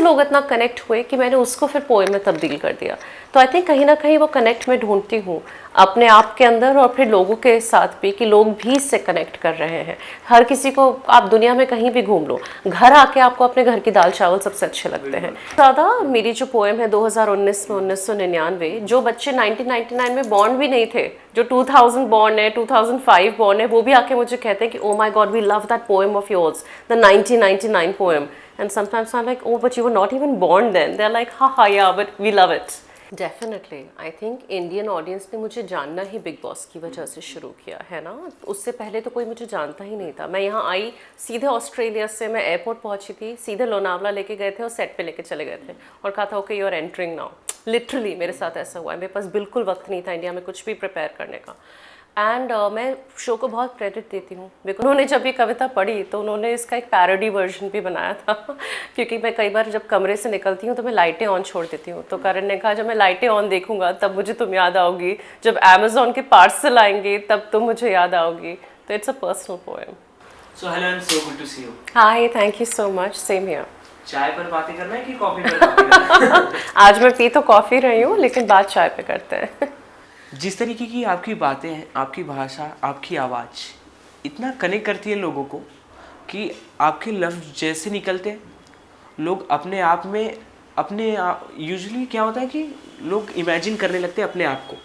लोग इतना कनेक्ट हुए कि मैंने उसको फिर पोएम में तब्दील कर दिया। तो आई थिंक कहीं ना कहीं वो कनेक्ट मैं ढूंढती हूँ अपने आप के अंदर और फिर लोगों के साथ भी, कि लोग भी इससे कनेक्ट कर रहे हैं। हर किसी को, आप दुनिया में कहीं भी घूम लो, घर आके आपको अपने घर की दाल चावल सबसे अच्छे लगते हैं। ज़्यादा मेरी जो पोएम है 2019 में 1999, जो बच्चे 1999 में बॉर्न भी नहीं थे, जो 2000 बॉर्न है, 2005 बॉर्न है, वो भी आके मुझे कहते हैं कि oh my God we love that poem of yours, the 1999 poem. And sometimes I'm like, oh, but you were not even born then. They're like, haha, yeah, but we love it. Definitely. I think Indian audience ने मुझे जानना ही big boss की वजह से शुरू किया है ना। उससे पहले तो कोई मुझे जानता ही नहीं था। मैं यहाँ आई सीधे ऑस्ट्रेलिया से, मैं एयरपोर्ट पहुँची थी, सीधे लोनावला लेके गए थे और सेट पे लेके चले गए थे और कहा था okay you are entering now. Literally मेरे साथ ऐसा हुआ है। मेरे पास बिल्कुल वक्त नहीं था इंडिया में कुछ भी प्रिपेयर करने का। एंड मैं शो को बहुत क्रेडिट देती हूँ बिकॉज उन्होंने जब ये कविता पढ़ी तो उन्होंने इसका एक पैरोडी वर्जन भी बनाया था क्योंकि मैं कई बार जब कमरे से निकलती हूँ तो मैं लाइटें ऑन छोड़ देती हूँ, तो करण ने कहा जब मैं लाइटें ऑन देखूंगा तब मुझे तुम याद आओगी, जब अमेजोन के पार्सल आएंगे तब तुम मुझे याद आओगी। तो it's a personal poem. So hello and so good to see you. Hi, thank you so much, same here. चाय पर बातें करना है कि कॉफी पर बातें करना है? आज मैं पी तो कॉफ़ी रही हूँ लेकिन बात चाय पे करते हैं। जिस तरीके की आपकी बातें हैं, आपकी भाषा, आपकी आवाज़ इतना कनेक्ट करती है लोगों को कि आपके लफ्ज़ जैसे निकलते हैं लोग अपने आप में यूजुअली क्या होता है कि लोग इमेजिन करने लगते हैं अपने आप को।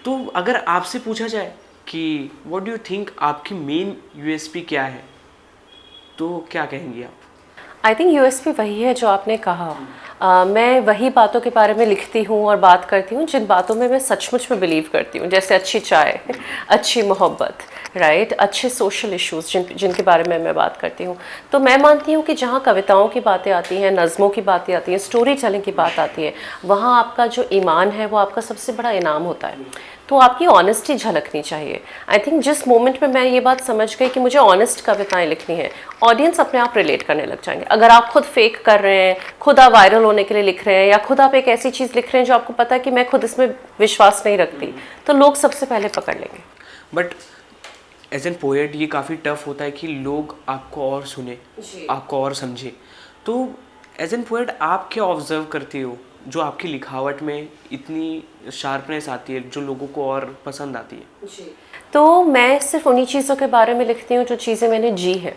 तो अगर आपसे पूछा जाए कि व्हाट डू यू थिंक आपकी मेन यूएसपी क्या है, तो क्या कहेंगी आप? आई थिंक यूएसपी वही है जो आपने कहा। मैं वही बातों के बारे में लिखती हूँ और बात करती हूँ जिन बातों में मैं सचमुच में बिलीव करती हूँ, जैसे अच्छी चाय, अच्छी मोहब्बत, राइट, अच्छे सोशल इश्यूज जिनके बारे में मैं बात करती हूँ। तो मैं मानती हूँ कि जहाँ कविताओं की बातें आती हैं, नज़मों की बातें आती हैं, स्टोरी टेलिंग की बात आती है, वहाँ आपका जो ईमान है वो आपका सबसे बड़ा इनाम होता है। तो आपकी ऑनेस्टी झलकनी चाहिए। आई थिंक जिस मोमेंट में मैं ये बात समझ गई कि मुझे ऑनेस्ट कविताएं लिखनी है, ऑडियंस अपने आप रिलेट करने लग जाएंगे। अगर आप खुद फेक कर रहे हैं, खुद आप वायरल होने के लिए लिख रहे हैं, या खुद आप एक ऐसी चीज़ लिख रहे हैं जो आपको पता है कि मैं खुद इसमें विश्वास नहीं रखती, तो लोग सबसे पहले पकड़ लेंगे। बट एज एन पोएट ये काफ़ी टफ होता है कि लोग आपको और सुने, आपको और समझे। तो एज एन पोएट आप क्या ऑब्जर्व करती हो जो आपकी लिखावट में इतनी शार्पनेस आती है, जो लोगों को और पसंद आती है? तो मैं सिर्फ उन्हीं चीज़ों के बारे में लिखती हूँ जो चीज़ें मैंने जी है,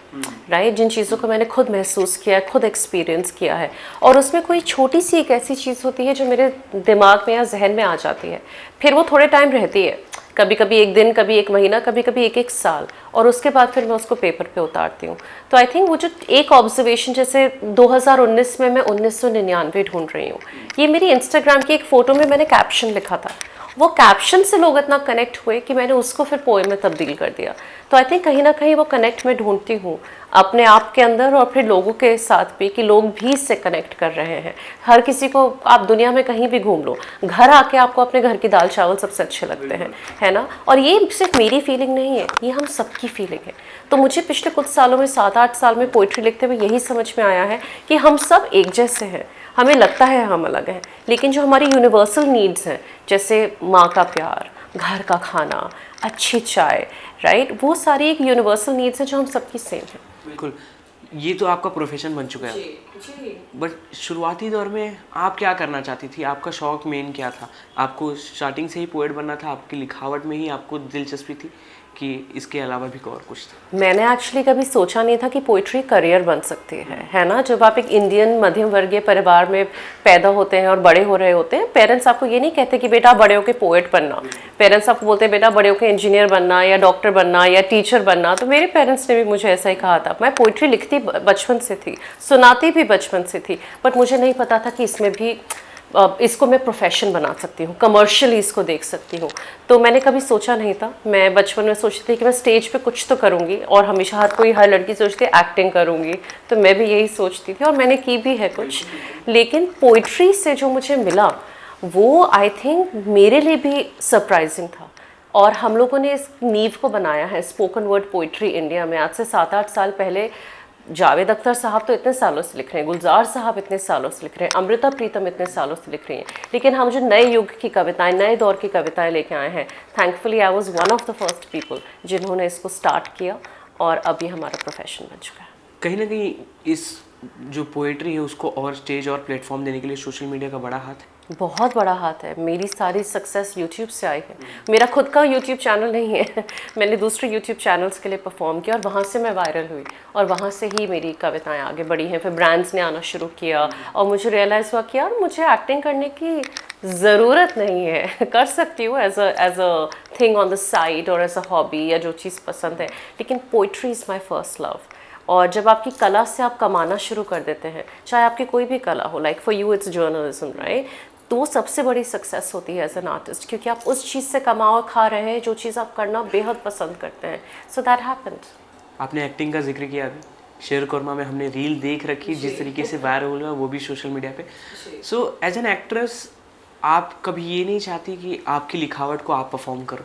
राइट, जिन चीज़ों को मैंने खुद महसूस किया है, खुद एक्सपीरियंस किया है। और उसमें कोई छोटी सी एक ऐसी चीज़ होती है जो मेरे दिमाग में या जहन में आ जाती है, फिर वो थोड़े टाइम रहती है, कभी कभी एक दिन, कभी एक महीना, कभी कभी एक साल, और उसके बाद फिर मैं उसको पेपर पे उतारती हूँ। तो आई थिंक वो जो एक ऑब्जर्वेशन, जैसे 2019 में मैं 1999 ढूंढ रही हूँ, ये मेरी इंस्टाग्राम की एक फ़ोटो में मैंने कैप्शन लिखा था, वो कैप्शन से लोग इतना कनेक्ट हुए कि मैंने उसको फिर पोएम में तब्दील कर दिया। तो आई थिंक कहीं ना कहीं वो कनेक्ट मैं ढूंढती हूँ अपने आप के अंदर और फिर लोगों के साथ भी, कि लोग भी इससे कनेक्ट कर रहे हैं। हर किसी को, आप दुनिया में कहीं भी घूम लो, घर आके आपको अपने घर की दाल चावल सबसे अच्छे लगते हैं, है ना। और ये सिर्फ मेरी फीलिंग नहीं है, ये हम सबकी फीलिंग है। तो मुझे पिछले कुछ सालों में, 7-8 साल में पोइट्री लिखते हुए यही समझ में आया है कि हम सब एक जैसे हैं। हमें लगता है हम अलग हैं, लेकिन जो हमारी यूनिवर्सल नीड्स हैं, जैसे माँ का प्यार, घर का खाना, अच्छी चाय, राइट, वो सारी एक यूनिवर्सल नीड्स हैं जो हम सबकी सेम है। बिल्कुल, ये तो आपका प्रोफेशन बन चुका है। बट शुरुआती दौर में आप क्या करना चाहती थी? आपका शौक मेन क्या था? आपको स्टार्टिंग से ही पोएट बनना था? आपकी लिखावट में ही आपको दिलचस्पी थी कि इसके अलावा भी और कुछ था? मैंने एक्चुअली कभी सोचा नहीं था कि पोइट्री करियर बन सकती है ना। जब आप एक इंडियन मध्यम वर्गीय परिवार में पैदा होते हैं और बड़े हो रहे होते हैं, पेरेंट्स आपको ये नहीं कहते कि बेटा बड़े होकर पोएट बनना, पेरेंट्स आपको बोलते हैं बेटा बड़े होकर इंजीनियर बनना या डॉक्टर बनना या टीचर बनना। तो मेरे पेरेंट्स ने भी मुझे ऐसा ही कहा था। मैं पोइट्री लिखती बचपन से थी, सुनाती भी बचपन से थी, बट मुझे नहीं पता था कि इसमें भी इसको मैं प्रोफेशन बना सकती हूँ, कमर्शियली इसको देख सकती हूँ। तो मैंने कभी सोचा नहीं था। मैं बचपन में सोचती थी कि मैं स्टेज पे कुछ तो करूँगी, और हमेशा हर लड़की सोचती है एक्टिंग करूँगी, तो मैं भी यही सोचती थी और मैंने की भी है कुछ। लेकिन पोइट्री से जो मुझे मिला वो आई थिंक मेरे लिए भी सरप्राइजिंग था। और हम लोगों ने इस नींव को बनाया है, स्पोकन वर्ड पोइट्री इंडिया में। आज से 7-8 साल पहले जावेद अख्तर साहब तो इतने सालों से लिख रहे हैं, गुलजार साहब इतने सालों से लिख रहे हैं, अमृता प्रीतम इतने सालों से लिख रही हैं, लेकिन हम जो नए युग की कविताएं, नए दौर की कविताएं लेके आए हैं, thankfully I was one of the first people जिन्होंने इसको स्टार्ट किया, और अब ये हमारा प्रोफेशन बन चुका है। कहीं ना कहीं इस जो पोएट्री है उसको और स्टेज और प्लेटफॉर्म देने के लिए सोशल मीडिया का बड़ा हाथ है? बहुत बड़ा हाथ है। मेरी सारी सक्सेस यूट्यूब से आई है। मेरा खुद का यूट्यूब चैनल नहीं है मैंने दूसरे यूट्यूब चैनल्स के लिए परफॉर्म किया और वहाँ से मैं वायरल हुई और वहाँ से ही मेरी कविताएं आगे बढ़ी हैं। फिर ब्रांड्स ने आना शुरू किया और मुझे रियलाइज़ हुआ कि यार मुझे एक्टिंग करने की ज़रूरत नहीं है कर सकती हूँ as a thing on the side और एज अ हॉबी या जो चीज़ पसंद है, लेकिन poetry is my first love. और जब आपकी कला से आप कमाना शुरू कर देते हैं, चाहे आपकी कोई भी कला हो, like for you it's journalism right, तो वो सबसे बड़ी सक्सेस होती है एज एन आर्टिस्ट, क्योंकि आप उस चीज़ से कमाओ खा रहे हैं जो चीज़ आप करना बेहद पसंद करते हैं। So that happened. आपने एक्टिंग का जिक्र किया अभी, शेर कोरमा में हमने रील देख रखी जिस तरीके से वायरल हुआ, वो भी सोशल मीडिया पे। सो एज एन एक्ट्रेस आप कभी ये नहीं चाहती कि आपकी लिखावट को आप परफॉर्म करो?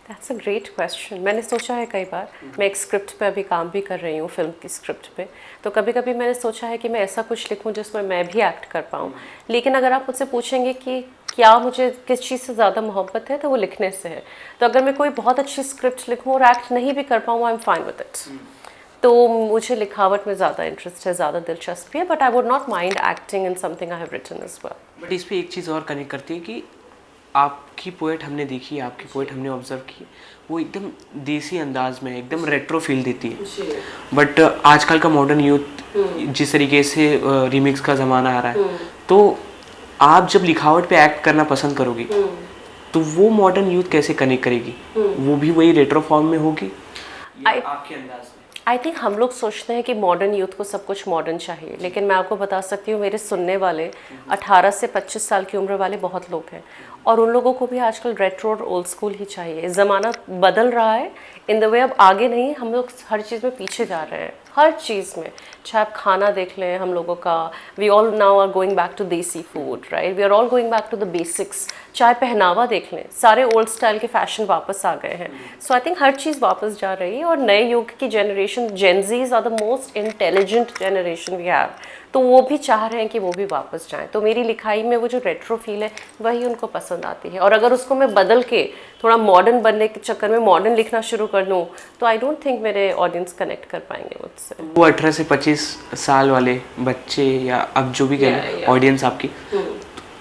That's a great question. मैंने सोचा है कई बार। मैं एक स्क्रिप्ट पे अभी काम भी कर रही हूँ, फिल्म की स्क्रिप्ट पे, तो कभी कभी मैंने सोचा है कि मैं ऐसा कुछ लिखूँ जिसमें मैं भी एक्ट कर पाऊँ। लेकिन अगर आप मुझसे पूछेंगे कि क्या मुझे किस चीज़ से ज़्यादा मोहब्बत है, तो वो लिखने से है। तो अगर मैं कोई बहुत अच्छी स्क्रिप्ट लिखूँ और एक्ट नहीं भी कर पाऊँ, I am fine with it. तो मुझे लिखावट में ज़्यादा इंटरेस्ट है, ज़्यादा दिलचस्पी है, but I would not mind acting in something I have written as well. But इस पे एक चीज़ और कनेक्ट करती है कि आपकी पोएट हमने देखी है, आपकी पोएट हमने ऑब्जर्व की है, वो एकदम देसी अंदाज में एकदम रेट्रो फील देती है। बट आजकल का मॉडर्न यूथ जिस तरीके से रीमिक्स का ज़माना आ रहा है, तो आप जब लिखावट पे एक्ट करना पसंद करोगी तो वो मॉडर्न यूथ कैसे कनेक्ट करेगी? वो भी वही रेट्रो फॉर्म में होगी या आपके अंदाज में? आई थिंक हम लोग सोचते हैं कि मॉडर्न यूथ को सब कुछ मॉडर्न चाहिए, लेकिन मैं आपको बता सकती हूँ मेरे सुनने वाले 18 से 25 साल की उम्र वाले बहुत लोग हैं और उन लोगों को भी आजकल रेट्रो और ओल्ड स्कूल ही चाहिए। ज़माना बदल रहा है इन द वे, अब आगे नहीं, हम लोग हर चीज़ में पीछे जा रहे हैं, हर चीज़ में। चाहे आप खाना देख लें हम लोगों का, we all now are going back to desi food right, we are all going back to the basics. चाहे पहनावा देख लें, सारे ओल्ड स्टाइल के फैशन वापस आ गए हैं। सो आई थिंक हर चीज़ वापस जा रही है और नए युग की generation, Gen Zs are the most intelligent generation we have, तो वो भी चाह रहे हैं कि वो भी वापस जाएं। तो मेरी लिखाई में वो जो रेट्रो फील है वही उनको पसंद आती है। और अगर उसको मैं बदल के थोड़ा मॉडर्न बनने के चक्कर में मॉडर्न लिखना शुरू कर दूँ, तो आई डोंट थिंक मेरे ऑडियंस कनेक्ट कर पाएंगे मुझसे। वो 18 से 25 साल वाले बच्चे या अब जो भी कहें ऑडियंस आपकी,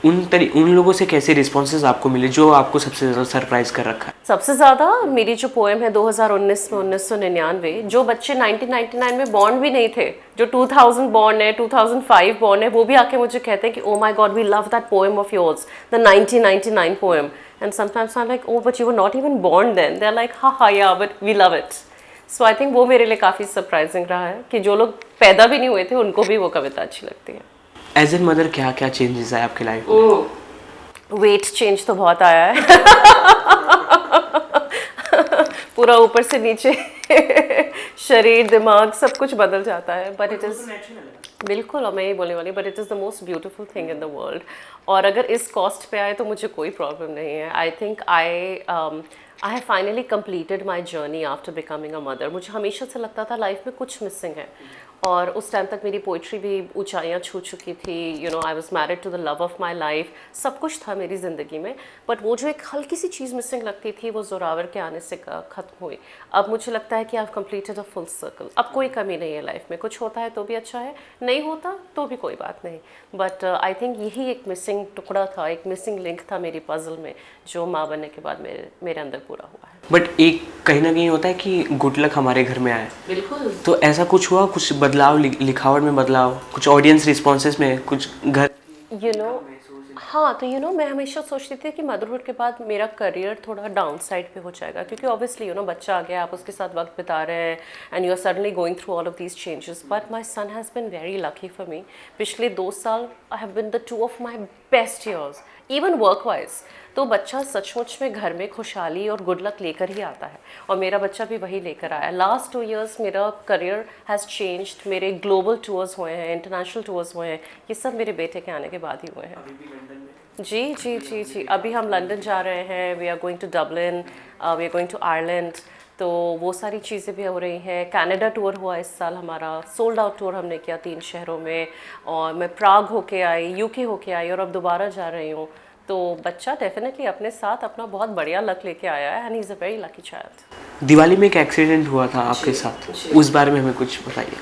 उन लोगों से कैसे रिस्पॉन्सेज आपको मिले जो आपको सबसे ज़्यादा सरप्राइज कर रखा है? सबसे ज़्यादा मेरी जो पोएम है 2019 में 1999, जो बच्चे 1999 में बॉर्न भी नहीं थे, जो 2000 बॉर्न है, 2005 बॉर्न है, वो भी आके मुझे कहते हैं कि oh my God we love that poem of yours, the 1999 poem. And sometimes I am like oh but you were not even born then. They are like ha yeah but we love it. So I think वो मेरे लिए काफ़ी surprising रहा है कि जो लोग पैदा भी नहीं हुए थे उनको भी वो कविता अच्छी लगती है। एज एन मदर क्या क्या चेंजेस आए आपकी लाइफ में? वेट चेंज तो बहुत आया है पूरा ऊपर से नीचे शरीर दिमाग सब कुछ बदल जाता है, बट इट इज़ बिल्कुल, और मैं ये बोलने वाली, but it is the most beautiful thing in the world. और अगर इस कॉस्ट पे आए तो मुझे कोई प्रॉब्लम नहीं है। I think I have finally completed my journey after becoming a mother. मुझे हमेशा से लगता था लाइफ में कुछ मिसिंग है, और उस टाइम तक मेरी पोइट्री भी ऊंचाइयां छू चुकी थी। You know I was married to the love of my life, सब कुछ था मेरी ज़िंदगी में, बट वो जो एक हल्की सी चीज़ मिसिंग लगती थी वो जोरावर के आने से ख़त्म हुई। अब मुझे लगता है कि I have completed a full circle. अब कोई कमी नहीं है लाइफ में, कुछ होता है तो भी अच्छा है, नहीं होता तो भी कोई बात नहीं। बट आई थिंक यही एक मिसिंग टुकड़ा था, एक मिसिंग लिंक था मेरी पजल में, जो माँ बनने के बाद मेरे अंदर पूरा हुआ है। बट एक कहीं ना कहीं होता है कि गुड लक हमारे घर में आए। बिल्कुल। तो ऐसा कुछ हुआ, कुछ बदलाव लिखावट में बदलाव, कुछ ऑडियंस रिस्पॉन्सेस में, कुछ घर हाँ, तो मैं हमेशा सोचती थी कि मदरहुड के बाद मेरा करियर थोड़ा डाउन साइड पे हो जाएगा, क्योंकि ऑब्वियसली बच्चा आ गया, आप उसके साथ वक्त बिता रहे हैं and you are suddenly going through all of these changes. But my son has been very lucky for me. पिछले 2 साल I have been the 2 of my best years, even work wise. तो बच्चा सचमुच में घर में खुशहाली और गुड लक लेकर ही आता है, और मेरा बच्चा भी वही लेकर आया। लास्ट 2 इयर्स मेरा करियर हैज़ चेंज्ड। मेरे ग्लोबल टूर्स हुए हैं, इंटरनेशनल टूर्स हुए हैं, ये सब मेरे बेटे के आने के बाद ही हुए हैं। जी जी जी जी, अभी हम लंदन जा रहे हैं, we are going to Dublin, we are going to Ireland, तो वो सारी चीज़ें भी हो रही हैं। कनाडा टूर हुआ इस साल हमारा, सोल्ड आउट टूर हमने किया 3 शहरों में, और मैं प्राग होके आई, यूके होके आई, और अब दोबारा जा रही हूँ। तो बच्चा डेफिनेटली अपने साथ अपना बहुत बढ़िया लक लेके आया है, and he is a very lucky child. Diwali में एक एक्सीडेंट हुआ था आपके साथ, उस बारे में हमें कुछ बताइए।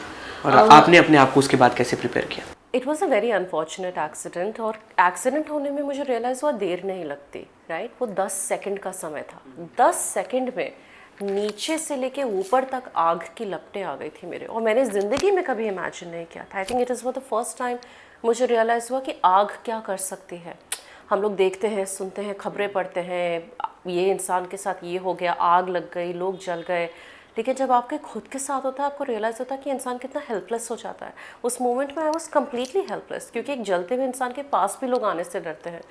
और आपने अपने आप को उसके बाद कैसे प्रिपेयर किया? It was a very unfortunate accident, और एक्सीडेंट होने में मुझे रियलाइज़ हुआ देर नहीं लगती, राइट? वो 10 सेकंड का समय था। 10 सेकंड में नीचे से लेके ऊपर तक आग की लपटें आ गई थी मेरे, और मैंने ज़िंदगी में कभी इमेजिन नहीं किया था। I think it is for the first time मुझे रियलाइज़ हुआ कि आग क्या कर सकती है। हम लोग देखते हैं, सुनते हैं, खबरें पढ़ते हैं, ये इंसान के साथ ये हो गया, आग लग गई, लोग जल गए, लेकिन जब आपके खुद के साथ होता है आपको रियलाइज़ होता है कि इंसान कितना हेल्पलेस हो जाता है। उस मोमेंट में आई वॉज कम्प्लीटली हेल्पलेस, क्योंकि एक जलते हुए इंसान के पास भी लोग आने से डरते हैं।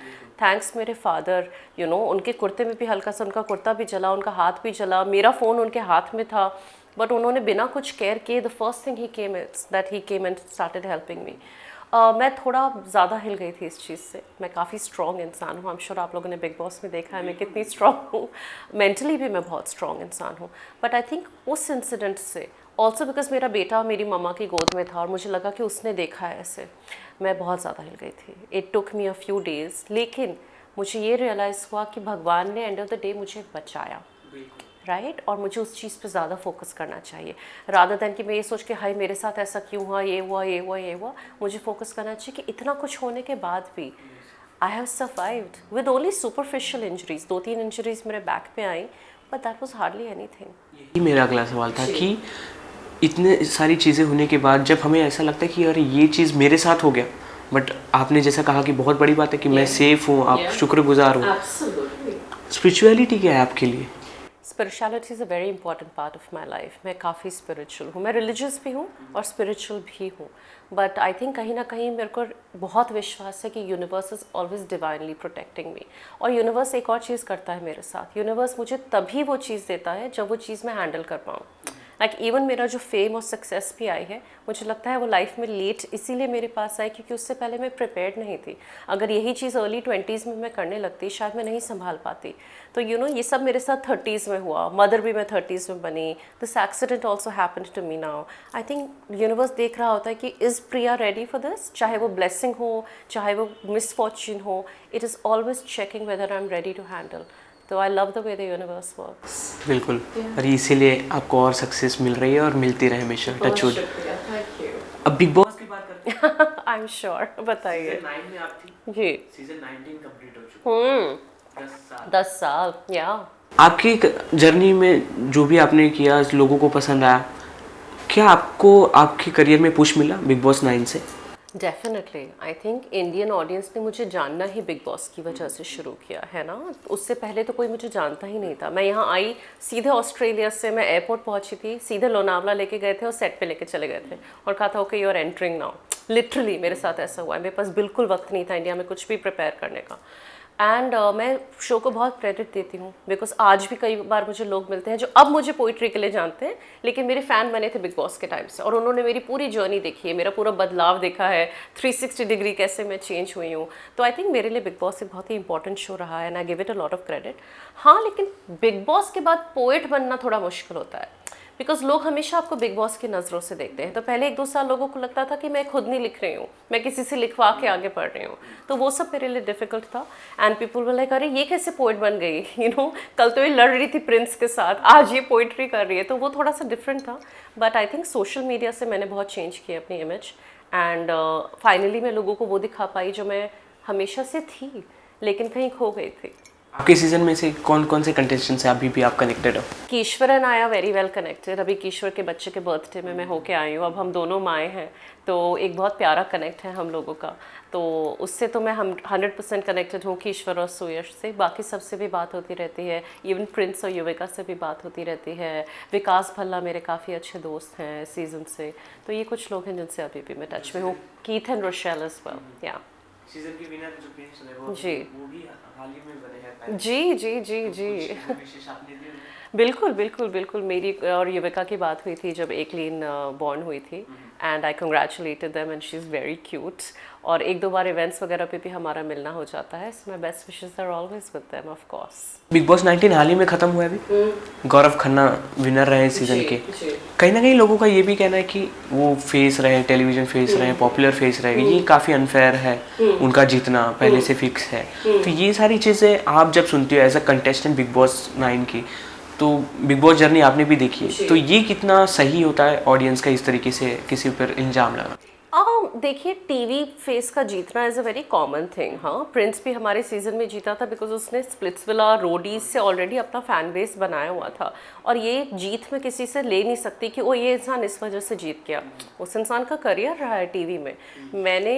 थैंक्स मेरे फादर, उनके कुर्ते में भी हल्का सा उनका कुर्ता भी जला, उनका हाथ भी जला, मेरा फ़ोन उनके हाथ में था, बट उन्होंने बिना कुछ केयर किए the first thing he came and started helping me. मैं थोड़ा ज़्यादा हिल गई थी इस चीज़ से। मैं काफ़ी स्ट्रॉन्ग इंसान हूँ, आई एम श्योर आप लोगों ने बिग बॉस में देखा है मैं कितनी स्ट्रॉन्ग हूँ, मेंटली भी मैं बहुत स्ट्रॉन्ग इंसान हूँ। बट आई थिंक उस इंसिडेंट से ऑल्सो बिकॉज मेरा बेटा मेरी मम्मा की गोद में था और मुझे लगा कि उसने देखा है ऐसे, मैं बहुत ज़्यादा हिल गई थी। It took me a few days, लेकिन मुझे ये रियलाइज़ हुआ कि भगवान ने एंड ऑफ द डे मुझे बचाया, राइट? और मुझे उस चीज़ पे ज़्यादा फोकस करना चाहिए, रादर दैन कि मैं ये सोच के हाय मेरे साथ ऐसा क्यों हुआ, ये हुआ, ये हुआ, ये हुआ। मुझे फोकस करना चाहिए कि इतना कुछ होने के बाद भी I have survived with only superficial injuries. 2-3 injuries मेरे बैक पे आई, but that was hardly anything. यही मेरा अगला सवाल था कि इतने सारी चीज़ें होने के बाद जब हमें ऐसा लगता है कि अरे ये चीज़ मेरे साथ हो गया, बट आपने जैसा कहा कि बहुत बड़ी बात है कि मैं सेफ हूँ, आप शुक्रगुजार हो। स्पिरिचुअलिटी क्या है आपके लिए? Spirituality is a very important part of my life. मैं काफ़ी स्पिरिचुअल हूँ, मैं रिलीजियस भी हूँ और स्पिरिचुअल भी हूँ, बट आई थिंक कहीं ना कहीं मेरे को बहुत विश्वास है कि universe is always divinely protecting मी। और यूनिवर्स एक और चीज़ करता है मेरे साथ, यूनिवर्स मुझे तभी वो चीज़ देता है जब वो चीज़ मैं हैंडल कर पाऊँ। लाइक इवन मेरा जो फेम और सक्सेस भी आई है, मुझे लगता है वो लाइफ में लेट इसीलिए मेरे पास आई क्योंकि उससे पहले मैं प्रिपेयर्ड नहीं थी। अगर यही चीज़ अर्ली 20s में मैं करने लगती शायद मैं नहीं संभाल पाती। तो ये सब मेरे साथ 30s में हुआ, मदर भी मैं 30s में बनी, this accident also happened to me now. I think universe देख रहा होता है कि is Priya ready for this, चाहे वो ब्लेसिंग हो चाहे वो मिसफॉर्च्यून हो, it is always checking whether I am ready to handle. तो I love the way the universe works. बिल्कुल, और इसीलिए आपको और सक्सेस मिल रही है और मिलती रहे हमेशा। Touch wood. अब बिग बॉस की बात करते हैं। आई एम श्योर, बताइए। सीजन 9 में आप थी जी। सीजन 19 कंप्लीट हो चुका। 10 साल या। आपकी जर्नी में जो भी आपने किया लोगों को पसंद आया, क्या आपको आपके करियर में पुश मिला बिग बॉस 9 से? Definitely, I think Indian audience ने मुझे जानना ही बिग बॉस की वजह से शुरू किया है ना। उससे पहले तो कोई मुझे जानता ही नहीं था। मैं यहाँ आई सीधे ऑस्ट्रेलिया से, मैं एयरपोर्ट पहुँची थी, सीधे लोनावला लेके गए थे और सेट पे लेके चले गए थे और कहा था okay you are entering now. Literally मेरे साथ ऐसा हुआ है, मेरे पास बिल्कुल वक्त नहीं था इंडिया में कुछ भी प्रिपेयर करने का। एंड मैं शो को बहुत क्रेडिट देती हूँ बिकॉज आज भी कई बार मुझे लोग मिलते हैं जो अब मुझे पोइट्री के लिए जानते हैं लेकिन मेरे फ़ैन बने थे बिग बॉस के टाइम से, और उन्होंने मेरी पूरी जर्नी देखी है, मेरा पूरा बदलाव देखा है, 360 डिग्री कैसे मैं चेंज हुई हूँ। तो आई थिंक मेरे लिए बिग बॉस एक बहुत ही इंपॉर्टेंट शो रहा है and I give it a lot of credit. हाँ, लेकिन बिग बॉस के बाद पोएट बनना थोड़ा मुश्किल होता है बिकॉज लोग हमेशा आपको बिग बॉस की नज़रों से देखते हैं। तो पहले 1-2 साल लोगों को लगता था कि मैं खुद नहीं लिख रही हूँ, मैं किसी से लिखवा के आगे पढ़ रही हूँ, तो वो सब मेरे लिए डिफिकल्ट था। एंड पीपल वर लाइक अरे ये कैसे पोइट बन गई, कल तो ये लड़ रही थी प्रिंस के साथ, आज ये पोइट्री कर रही है। तो वो थोड़ा सा डिफरेंट था, but I think social media से मैंने बहुत चेंज किया अपनी इमेज एंड फाइनली मैं लोगों को वो दिखा पाई जो मैं हमेशा से थी लेकिन कहीं खो गई थी। आपके सीजन में से कौन कौन से कंटेस्टेंट से अभी भी आप कनेक्टेड हो? कीश्वर एंड आया वेरी वेल कनेक्टेड। अभी कीश्वर के बच्चे के बर्थडे में मैं होके आई हूँ, अब हम दोनों माएँ हैं, तो एक बहुत प्यारा कनेक्ट है हम लोगों का। तो उससे तो मैं हम 100% कनेक्टेड हूँ कीश्वर और सुयश से। बाकी सबसे भी बात होती रहती है, इवन प्रिंस और युविका से भी बात होती रहती है। विकास भल्ला मेरे काफ़ी अच्छे दोस्त हैं सीजन से। तो ये कुछ लोग हैं जिनसे अभी भी मैं टच में हूँ। Keith and Rochelle as well, या सीजन की विनर जो प्रिंस है वो जी भी हाल ही में बने हैं। जी जी जी जी विशेष आपने दी उन्हें? बिल्कुल बिल्कुल बिल्कुल। मेरी और युविका की बात हुई थी जब एकलीन बॉर्न हुई थी and I congratulated them and she is very cute. और 1-2 बार इवेंट्स वगैरह पे भी हमारा मिलना हो जाता है, so my best wishes are always with them of course. Bigg Boss 19 हाल ही में खत्म हुआ है अभी। गौरव खन्ना विनर रहे सीजन के। कहीं ना कहीं लोगों का ये भी कहना है कि वो फेस रहे, टेलीविजन फेस रहे, पॉपुलर फेस रहे, ये काफ़ी अनफेयर है उनका जीतना पहले से फिक्स है। तो ये सारी चीज़ें आप जब सुनती हो as a contestant Bigg Boss 9 की, तो बिग बॉस जर्नी आपने भी देखी है, तो ये कितना सही होता है ऑडियंस का इस तरीके से किसी पर इल्ज़ाम लगाना? देखिए, टीवी फेस का जीतना is a very common thing. हाँ, प्रिंस भी हमारे सीज़न में जीता था बिकॉज उसने स्प्लिट्सविला रोडीज से ऑलरेडी अपना फैन बेस बनाया हुआ था, और ये जीत में किसी से ले नहीं सकती कि वो ये इंसान इस वजह से जीत गया। उस इंसान का करियर रहा है टीवी में। मैंने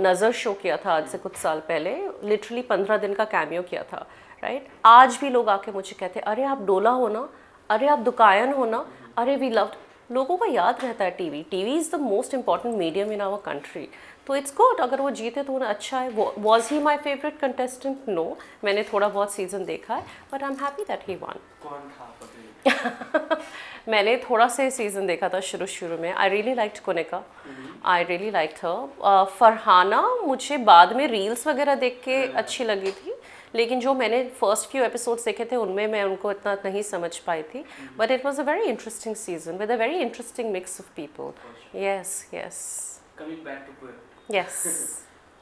नज़र शो किया था आज से कुछ साल पहले, लिटरली 15 दिन का कैमियो किया था, राइट। आज भी लोग आके मुझे कहते अरे आप डोला हो ना, अरे आप दुकायन हो ना, अरे वी लव्ड। लोगों को याद रहता है TV is the most important medium in our country. So it's good, अगर वो जीते तो उन्हें अच्छा है। Was he my favourite contestant? No, मैंने थोड़ा बहुत सीजन देखा है, but I am happy that he won. कौन था? मैंने थोड़ा सा सीज़न देखा था शुरू में। I really liked Konika, I really liked her. Farhana मुझे बाद में रील्स वगैरह देख के अच्छी लगी थी, लेकिन जो मैंने फर्स्ट फ्यू एपिसोड्स देखे थे उनमें मैं उनको इतना नहीं समझ पाई थी। But it was a very interesting season with a very interesting mix of people. Yes yes coming back to poem, yes.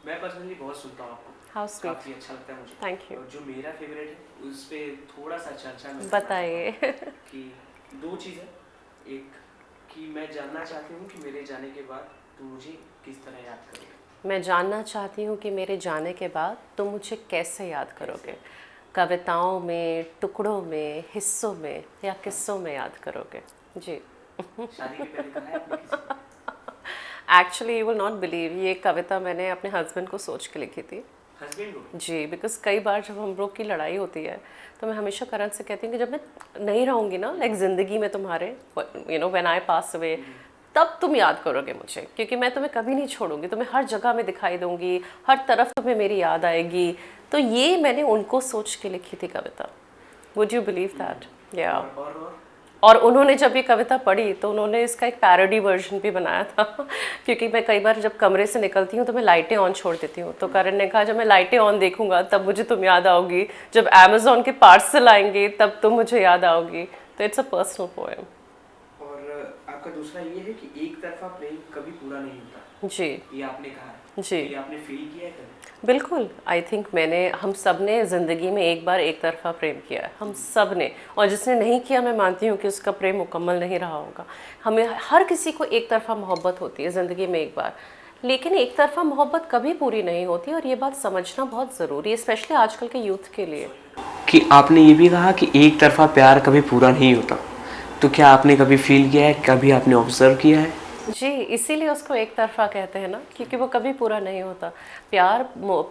मैं पर्सनली बहुत सुनता हूँ आपको, हाउ स्वीट, काफ़ी अच्छा लगता है मुझे। Thank you. और जो मेरा फेवरेट है उस पे थोड़ा सा चर्चा में बताइए। कि दो चीज़ें, एक कि मैं जानना चाहती हूँ कि मेरे जाने के बाद तुम मुझे किस तरह याद करोगे। मैं जानना चाहती हूँ कि मेरे जाने के बाद तुम मुझे कैसे याद करोगे? कविताओं में, टुकड़ों में, हिस्सों में, या किस्सों में याद करोगे? जी। शादी के पहले कहा है आपने किसी को? Actually you will not believe, ये कविता मैंने अपने हस्बैंड को सोच के लिखी थी। हस्बैंड को? जी, बिकॉज कई बार जब हम लोग की लड़ाई होती है तो मैं हमेशा करण से कहती हूँ कि जब मैं नहीं रहूँगी ना, लाइक ज़िंदगी में तुम्हारे, you know when I pass away, तब तुम याद करोगे मुझे, क्योंकि मैं तुम्हें कभी नहीं छोड़ूंगी, तुम्हें हर जगह में दिखाई दूंगी, हर तरफ तुम्हें मेरी याद आएगी। तो ये मैंने उनको सोच के लिखी थी कविता। Would you believe that? या और उन्होंने जब ये कविता पढ़ी तो उन्होंने इसका एक पैरोडी वर्जन भी बनाया था। क्योंकि मैं कई बार जब कमरे से निकलती हूँ तो मैं लाइटें ऑन छोड़ देती हूँ, तो करण ने कहा जब मैं लाइटें ऑन देखूंगा तब मुझे तुम याद आओगी, जब अमेज़ॉन के पार्सल आएंगे तब तुम मुझे याद आओगी। तो इट्स अ पर्सनल पोएम। आपका दूसरा ये है कि एक तरफा प्रेम कभी पूरा नहीं होता। जी, ये आपने कहा है, जी, ये आपने फील किया है कभी? बिल्कुल। आई थिंक हम सब ने ज़िंदगी में एक बार एक तरफा प्रेम किया है, हम सब ने। और जिसने नहीं किया, मैं मानती हूँ कि उसका प्रेम मुकम्मल नहीं रहा होगा। हमें हर किसी को एक तरफा मोहब्बत होती है ज़िंदगी में एक बार, लेकिन एक तरफा मोहब्बत कभी पूरी नहीं होती, और ये बात समझना बहुत ज़रूरी है, स्पेशली आजकल के यूथ के लिए। कि आपने ये भी कहा कि एक तरफा प्यार कभी पूरा नहीं होता, तो क्या आपने कभी फील किया है, कभी आपने ऑब्जर्व किया है? जी, इसीलिए उसको एक तरफा कहते हैं ना, क्योंकि वो कभी पूरा नहीं होता। प्यार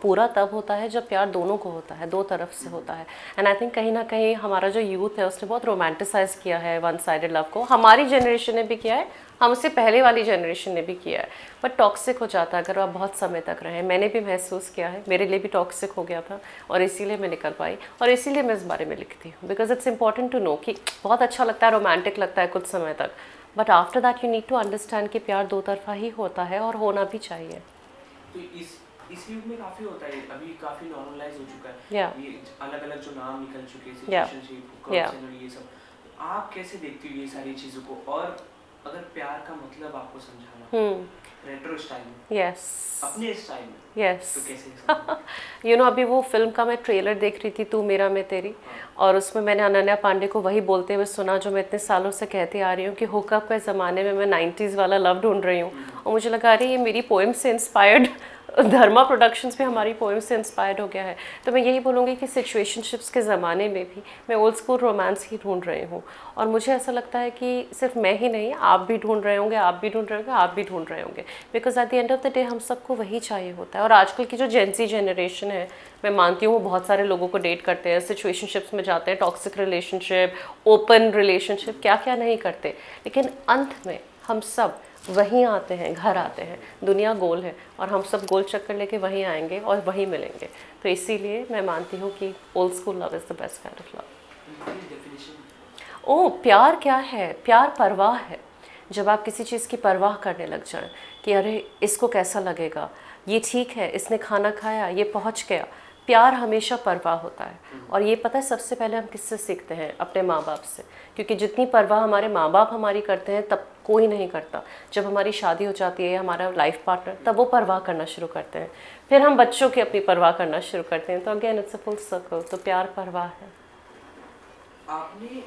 पूरा तब होता है जब प्यार दोनों को होता है, दो तरफ से होता है। एंड आई थिंक कहीं ना कहीं हमारा जो यूथ है उसने बहुत रोमांटिसाइज किया है वन साइडेड लव को। हमारी जनरेशन ने भी किया है, हमसे पहले वाली जनरेशन ने भी किया है, बट टॉक्सिक हो जाता है अगर आप बहुत समय तक रहें। मैंने भी महसूस किया है, मेरे लिए भी टॉक्सिक हो गया था, और इसीलिए मैं निकल पाई, और इसीलिए मैं इस बारे में लिखती हूँ। Because it's important to know कि बहुत अच्छा लगता है, रोमांटिक लगता है कुछ समय तक, but after that you need to understand कि प्यार दो तरफा ही होता है, और होना भी चाहिए। तो इस युग में काफी होता है, अभी काफी नॉर्मलाइज हो चुका है। Yeah. ये अलग-अलग जो नाम निकल चुके हैं, Yeah. Situationship, Yeah. कॉन्सेंट, ये सब, आप कैसे देखती हो ये सारी चीजों को? और अगर प्यार का मतलब आपको समझाना रेट्रो स्टाइल में, यस, अपने स्टाइल में, यस। तो कैसे समझाना? यू नो, अभी वो फिल्म का मैं ट्रेलर देख रही थी, तू मेरा मैं तेरी, और उसमें मैंने अनन्या पांडे को वही बोलते हुए सुना जो मैं इतने सालों से कहती आ रही हूँ कि हुकअप के ज़माने में मैं 90s वाला लव ढूंढ रही हूँ। और मुझे लगा अरे ये मेरी पोएम से इंस्पायर्ड, धर्मा प्रोडक्शंस भी हमारी पोएम से इंस्पायर्ड हो गया है। तो मैं यही बोलूँगी कि सिचुएशनशिप्स के ज़माने में भी मैं ओल्ड स्कूल रोमांस ही ढूंढ रही हूँ, और मुझे ऐसा लगता है कि सिर्फ मैं ही नहीं, आप भी ढूंढ रहे होंगे, आप भी ढूंढ रहे होंगे, आप भी ढूंढ रहे होंगे। Because at the end of the day हम सबको वही चाहिए होता है। और आजकल की जो जेंजी जनरेशन है, मैं मानती हूँ वो बहुत सारे लोगों को डेट करते हैं, सिचुएशनशिप्स में जाते हैं, टॉक्सिक रिलेशनशिप, ओपन रिलेशनशिप, क्या क्या नहीं करते, लेकिन अंत में हम सब वहीं आते हैं, घर आते हैं। दुनिया गोल है और हम सब गोल चक्कर लेके वहीं आएंगे और वहीं मिलेंगे। तो इसीलिए मैं मानती हूँ कि old school love is the best kind of love. Oh, प्यार क्या है? प्यार परवाह है। जब आप किसी चीज़ की परवाह करने लग जाएं कि अरे इसको कैसा लगेगा, ये ठीक है, इसने खाना खाया, ये पहुँच गया। प्यार हमेशा परवाह होता है, और ये पता है सबसे पहले हम किससे सीखते हैं? अपने माँ बाप से। क्योंकि जितनी परवाह हमारे माँ बाप हमारी करते हैं तब कोई नहीं करता। जब हमारी शादी हो जाती है, हमारा लाइफ पार्टनर, तब वो परवाह करना शुरू करते हैं, फिर हम बच्चों की अपनी परवाह करना शुरू करते हैं। तो again it's a full circle. तो प्यार परवाह है। आपने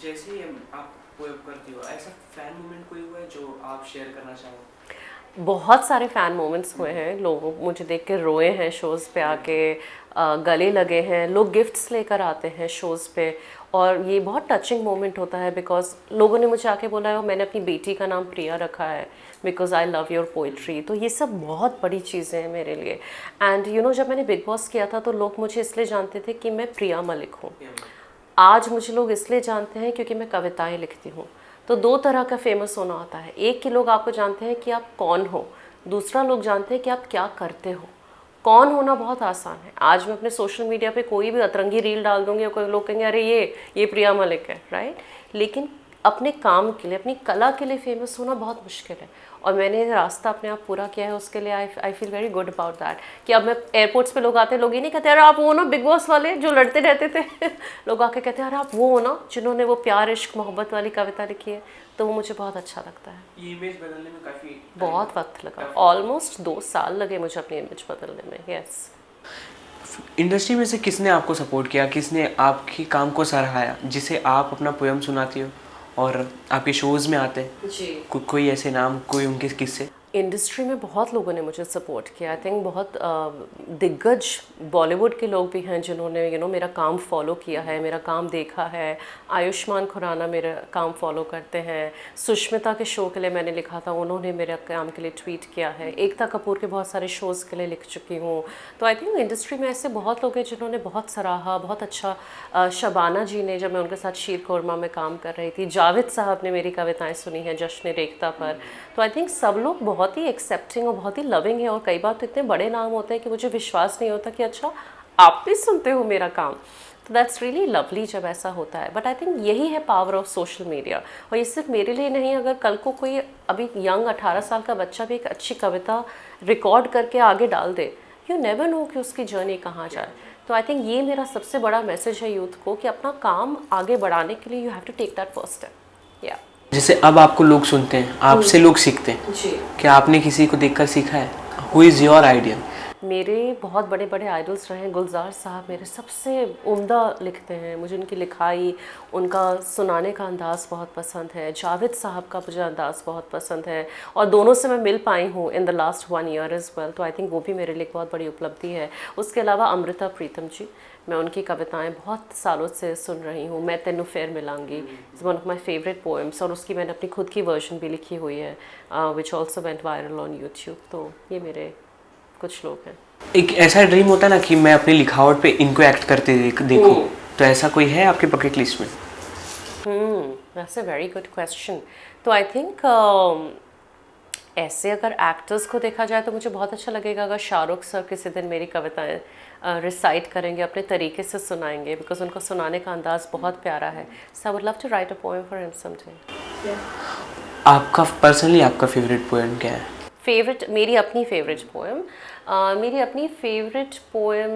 जैसे ही आप पोएम करती हो, ऐसा फैन मोमेंट कोई हुआ है जो आप शेयर करना चाहो? बहुत सारे फ़ैन मोमेंट्स हुए हैं, लोग मुझे देख के रोए हैं शोज़ पे आके, गले लगे हैं, लोग गिफ्ट्स लेकर आते हैं शोज़ पे, और ये बहुत टचिंग मोमेंट होता है बिकॉज लोगों ने मुझे आके बोला है मैंने अपनी बेटी का नाम प्रिया रखा है because I love your poetry. तो ये सब बहुत बड़ी चीज़ें हैं मेरे लिए। एंड यू नो जब मैंने बिग बॉस किया था तो लोग मुझे इसलिए जानते थे कि मैं प्रिया मलिक हूँ। आज मुझे लोग इसलिए जानते हैं क्योंकि मैं कविताएं लिखती हूँ। तो दो तरह का फेमस होना होता है, एक कि लोग आपको जानते हैं कि आप कौन हो, दूसरा लोग जानते हैं कि आप क्या करते हो। कौन होना बहुत आसान है, आज मैं अपने सोशल मीडिया पे कोई भी अतरंगी रील डाल दूंगी और कोई लोग कहेंगे अरे ये प्रिया मलिक है, राइट। लेकिन अपने काम के लिए, अपनी कला के लिए फेमस होना बहुत मुश्किल है, और मैंने रास्ता अपने आप पूरा किया है उसके लिए। I feel very good about that कि अब मैं एयरपोर्ट्स पे लोग आते हैं, लोग ये नहीं कहते अरे आप वो ना बिग बॉस वाले जो लड़ते रहते थे लोग आके कहते हैं अरे आप वो हो ना जिन्होंने वो प्यार इश्क मोहब्बत वाली कविता लिखी है। तो वो मुझे बहुत अच्छा लगता है। ये इमेज बदलने में काफ़ी बहुत वक्त लगा, ऑलमोस्ट 2 साल लगे मुझे अपनी इमेज बदलने में। यस। इंडस्ट्री में से किसने आपको सपोर्ट किया, किसने आपके काम को सराहाया, जिसे आप अपना पोएम सुनाती हो और आपके शोज़ में आते हैं? जी। कोई ऐसे नाम, कोई उनके किस्से? इंडस्ट्री में बहुत लोगों ने मुझे सपोर्ट किया। आई थिंक बहुत दिग्गज बॉलीवुड के लोग भी हैं जिन्होंने मेरा काम फॉलो किया है, मेरा काम देखा है। आयुष्मान खुराना मेरा काम फॉलो करते हैं, सुष्मिता के शो के लिए मैंने लिखा था, उन्होंने मेरे काम के लिए ट्वीट किया है। एकता कपूर के बहुत सारे शोज़ के लिए लिख चुकी हूँ। तो आई थिंक इंडस्ट्री में ऐसे बहुत लोग हैं जिन्होंने बहुत सराहा, बहुत अच्छा। शबाना जी ने, जब मैं उनके साथ शीर कोरमा में काम कर रही थी, जावेद साहब ने मेरी कविताएँ सुनी हैं जश्न रेख्ता पर। तो आई थिंक सब लोग बहुत ही एक्सेप्टिंग और बहुत ही लविंग है, और कई बार तो इतने बड़े नाम होते हैं कि मुझे विश्वास नहीं होता कि अच्छा आप भी सुनते हो मेरा काम। तो दैट्स रियली लवली जब ऐसा होता है। बट आई थिंक यही है पावर ऑफ सोशल मीडिया। और ये सिर्फ मेरे लिए नहीं, अगर कल को कोई अभी यंग 18 साल का बच्चा भी एक अच्छी कविता रिकॉर्ड करके आगे डाल दे, यू नेवर नो कि उसकी जर्नी कहाँ जाए। तो आई थिंक ये मेरा सबसे बड़ा मैसेज है यूथ को कि अपना काम आगे बढ़ाने के लिए you have to take that first step. या जैसे अब आपको लोग सुनते हैं, आपसे लोग सीखते हैं, जी। क्या आपने किसी को देखकर सीखा है? Who is your ideal? मेरे बहुत बड़े बड़े आइडल्स रहे हैं। गुलजार साहब मेरे सबसे उम्दा लिखते हैं, मुझे उनकी लिखाई, उनका सुनाने का अंदाज़ बहुत पसंद है। जावेद साहब का मुझे अंदाज़ बहुत पसंद है, और दोनों से मैं मिल पाई हूँ in the last 1 year as well. तो आई थिंक वो भी मेरे लिए बहुत बड़ी उपलब्धि है। उसके अलावा अमृता प्रीतम जी, मैं उनकी कविताएं बहुत सालों से सुन रही हूँ। मैं तेनू फेर मिलांगी is one of my favourite poems, और उसकी मैंने अपनी खुद की वर्जन भी लिखी हुई है which also went viral on YouTube. तो ये मेरे कुछ लोग हैं। एक ऐसा ड्रीम होता है ना कि मैं अपनी लिखावट पे इनको एक्ट करते देखूं, तो ऐसा कोई है आपके बकेट लिस्ट में? That's a very good question. तो आई थिंक ऐसे अगर एक्टर्स को देखा जाए तो मुझे बहुत अच्छा लगेगा अगर शाहरुख सर किसी दिन मेरी कविताएं रिसाइट करेंगे, अपने तरीके से सुनाएंगे, बिकॉज उनका सुनाने का अंदाज़ बहुत प्यारा है। So I would love to write a poem for him someday. आपका पर्सनली आपका फेवरेट पोएम क्या है? फेवरेट, मेरी अपनी फेवरेट पोएम, मेरी अपनी फेवरेट पोएम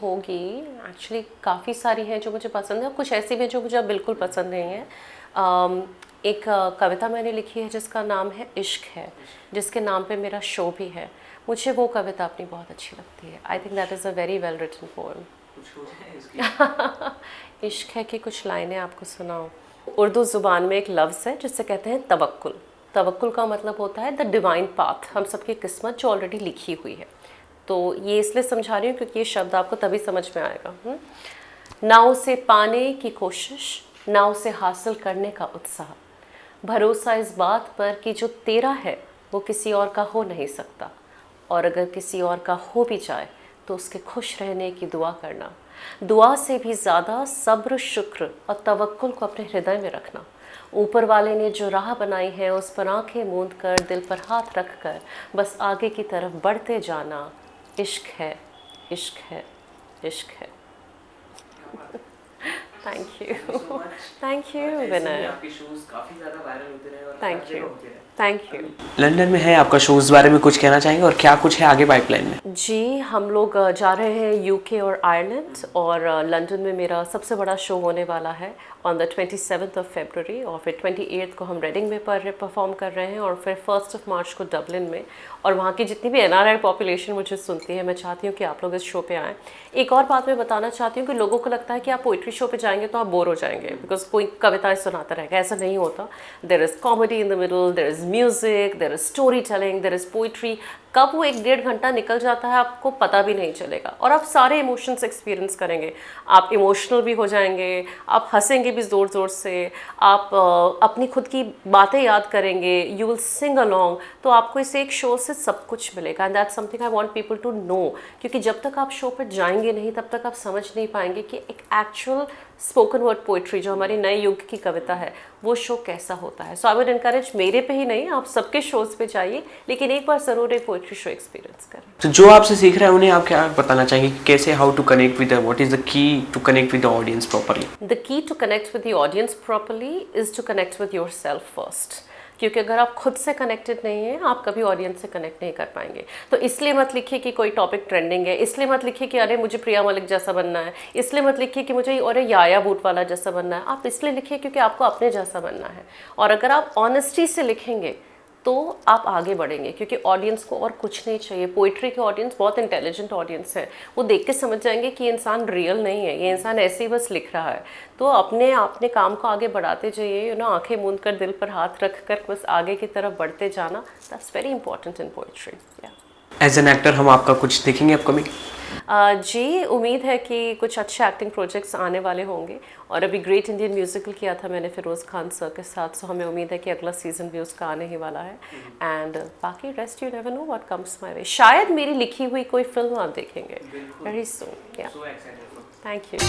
होगी, एक्चुअली काफ़ी सारी हैं जो मुझे पसंद है, और कुछ ऐसी भी जो मुझे बिल्कुल पसंद नहीं है। एक कविता मैंने लिखी है जिसका नाम है इश्क है, जिसके नाम पे मेरा शो भी है। मुझे वो कविता अपनी बहुत अच्छी लगती है। I think that is a very well written poem. इश्क है कि कुछ लाइनें आपको सुनाऊं। उर्दू ज़ुबान में एक लफ्ज़ है जिससे कहते हैं तवक्कुल। तवक्कुल का मतलब होता है द डिवाइन पाथ, हम सबकी किस्मत जो ऑलरेडी लिखी हुई है। तो ये इसलिए समझा रही हूँ क्योंकि ये शब्द आपको तभी समझ में आएगा। ना उसे पाने की कोशिश, ना उसे हासिल करने का उत्साह, भरोसा इस बात पर कि जो तेरा है वो किसी और का हो नहीं सकता, और अगर किसी और का हो भी जाए तो उसके खुश रहने की दुआ करना। दुआ से भी ज़्यादा सब्र, शुक्र और तवक्कुल को अपने हृदय में रखना। ऊपर वाले ने जो राह बनाई है उस पर आंखें मूंद कर, दिल पर हाथ रख कर बस आगे की तरफ बढ़ते जाना। इश्क है, इश्क है, इश्क है। थैंक यू, थैंक यू विनय। आपके शोज काफी ज्यादा वायरल होते रहे और Thank हर जगह you. होते रहे। Thank you. लंदन में है आपका शो, उस बारे में कुछ कहना चाहेंगे और क्या कुछ है आगे पाइपलाइन में? जी, हम लोग जा रहे हैं यूके और आयरलैंड, और लंदन में मेरा सबसे बड़ा शो होने वाला है on the 27th of February, और फिर 28th को हम रेडिंग में परफॉर्म कर रहे हैं, और फिर 1st of March को डबलिन में। और वहाँ की जितनी भी NRI पॉपुलेशन मुझे सुनती है, मैं चाहती हूँ कि आप लोग इस शो पे आएँ। एक और बात मैं बताना चाहती हूँ कि लोगों को लगता है कि आप पोइट्री शो पे जाएंगे तो आप बोर हो जाएंगे, बिकॉज कोई कविताएं सुनाता रहेगा। ऐसा नहीं होता। There is comedy in the middle, there is music, there is storytelling, there is poetry. कब वो 1-1.5 घंटा निकल जाता है आपको पता भी नहीं चलेगा, और आप सारे इमोशंस एक्सपीरियंस करेंगे। आप इमोशनल भी हो जाएंगे, आप हंसेंगे भी ज़ोर ज़ोर से, आप अपनी खुद की बातें याद करेंगे, यू विल सिंग अलॉन्ग। तो आपको इस एक शो से सब कुछ मिलेगा, and that's something I want people to know, क्योंकि जब तक आप शो पर जाएंगे नहीं तब तक आप समझ नहीं पाएंगे कि एक एक्चुअल स्पोकन वर्ड पोइट्री जो हमारी नए युग की कविता है वो शो कैसा होता है। सो आई वुड एनकरेज, मेरे पे ही नहीं आप सबके शोज़ पे जाइए, लेकिन एक बार ज़रूर एक पोइट्री शो एक्सपीरियंस करें। तो जो आपसे सीख रहे हैं उन्हें आप क्या बताना चाहेंगे कि कैसे, how to connect with, what is the key to connect with the audience properly? The key to connect with the audience properly is to connect with yourself first, क्योंकि अगर आप खुद से कनेक्टेड नहीं हैं आप कभी ऑडियंस से कनेक्ट नहीं कर पाएंगे। तो इसलिए मत लिखिए कि कोई टॉपिक ट्रेंडिंग है, इसलिए मत लिखिए कि अरे मुझे प्रिया मलिक जैसा बनना है, इसलिए मत लिखिए कि मुझे अरे याया बूट वाला जैसा बनना है। आप इसलिए लिखिए क्योंकि आपको अपने जैसा बनना है, और अगर आप ऑनेस्टी से लिखेंगे तो आप आगे बढ़ेंगे, क्योंकि ऑडियंस को और कुछ नहीं चाहिए। पोइट्री के ऑडियंस बहुत इंटेलिजेंट ऑडियंस है, वो देख के समझ जाएंगे कि ये इंसान रियल नहीं है, ये इंसान ऐसे ही बस लिख रहा है। तो अपने काम को आगे बढ़ाते जाइए, आंखें मूंद कर दिल पर हाथ रख कर बस आगे की तरफ बढ़ते जाना, that's very important in poetry. As an actor हम आपका कुछ देखेंगे अपकमिंग? जी, उम्मीद है कि कुछ अच्छे एक्टिंग प्रोजेक्ट्स आने वाले होंगे, और अभी ग्रेट इंडियन म्यूजिकल किया था मैंने फिरोज़ खान सर के साथ, सो हमें उम्मीद है कि अगला सीजन भी उसका आने ही वाला है। एंड बाकी rest you never know what comes my way. शायद मेरी लिखी हुई कोई फिल्म आप देखेंगे वेरी सून। या, थैंक यू।